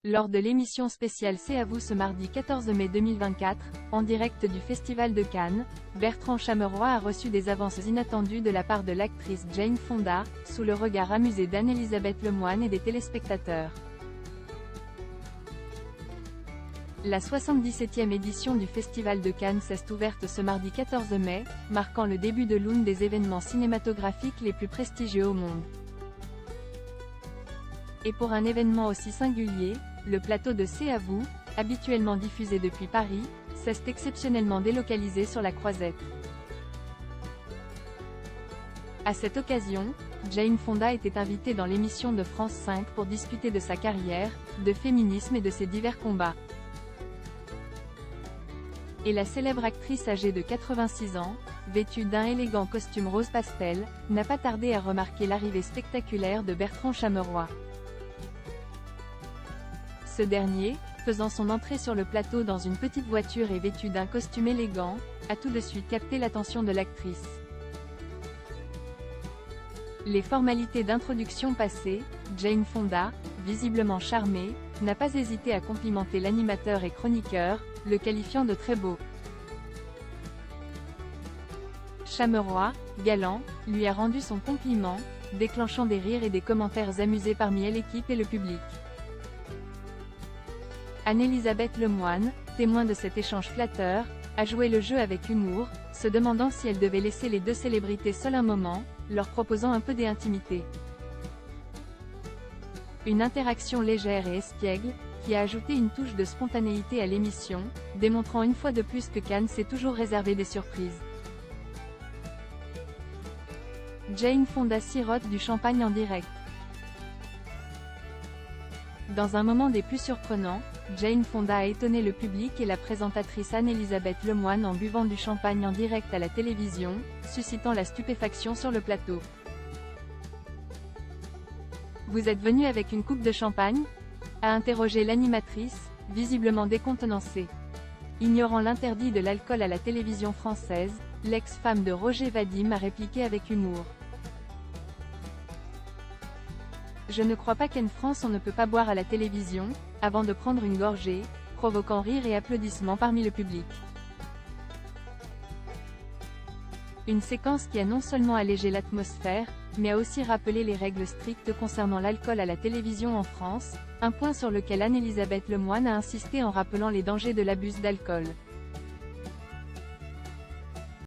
Lors de l'émission spéciale C'est à vous ce mardi 14 mai 2024, en direct du Festival de Cannes, Bertrand Chameroy a reçu des avances inattendues de la part de l'actrice Jane Fonda, sous le regard amusé d'Anne-Elisabeth Lemoine et des téléspectateurs. La 77e édition du Festival de Cannes s'est ouverte ce mardi 14 mai, marquant le début de l'un des événements cinématographiques les plus prestigieux au monde. Et pour un événement aussi singulier, le plateau de C'est à vous, habituellement diffusé depuis Paris, s'est exceptionnellement délocalisé sur la Croisette. À cette occasion, Jane Fonda était invitée dans l'émission de France 5 pour discuter de sa carrière, de féminisme et de ses divers combats. Et la célèbre actrice âgée de 86 ans, vêtue d'un élégant costume rose pastel, n'a pas tardé à remarquer l'arrivée spectaculaire de Bertrand Chameroy. Ce dernier, faisant son entrée sur le plateau dans une petite voiture et vêtu d'un costume élégant, a tout de suite capté l'attention de l'actrice. Les formalités d'introduction passées, Jane Fonda, visiblement charmée, n'a pas hésité à complimenter l'animateur et chroniqueur, le qualifiant de très beau. Chameroy, galant, lui a rendu son compliment, déclenchant des rires et des commentaires amusés parmi l'équipe et le public. Anne-Elisabeth Lemoine, témoin de cet échange flatteur, a joué le jeu avec humour, se demandant si elle devait laisser les deux célébrités seules un moment, leur proposant un peu d'intimité. Une interaction légère et espiègle, qui a ajouté une touche de spontanéité à l'émission, démontrant une fois de plus que Cannes s'est toujours réservé des surprises. Jane Fonda sirote du champagne en direct. Dans un moment des plus surprenants, Jane Fonda a étonné le public et la présentatrice Anne-Elisabeth Lemoine en buvant du champagne en direct à la télévision, suscitant la stupéfaction sur le plateau. « Vous êtes venu avec une coupe de champagne ?» a interrogé l'animatrice, visiblement décontenancée. Ignorant l'interdit de l'alcool à la télévision française, l'ex-femme de Roger Vadim a répliqué avec humour. Je ne crois pas qu'en France on ne peut pas boire à la télévision, avant de prendre une gorgée, provoquant rires et applaudissements parmi le public. Une séquence qui a non seulement allégé l'atmosphère, mais a aussi rappelé les règles strictes concernant l'alcool à la télévision en France, un point sur lequel Anne-Elisabeth Lemoine a insisté en rappelant les dangers de l'abus d'alcool.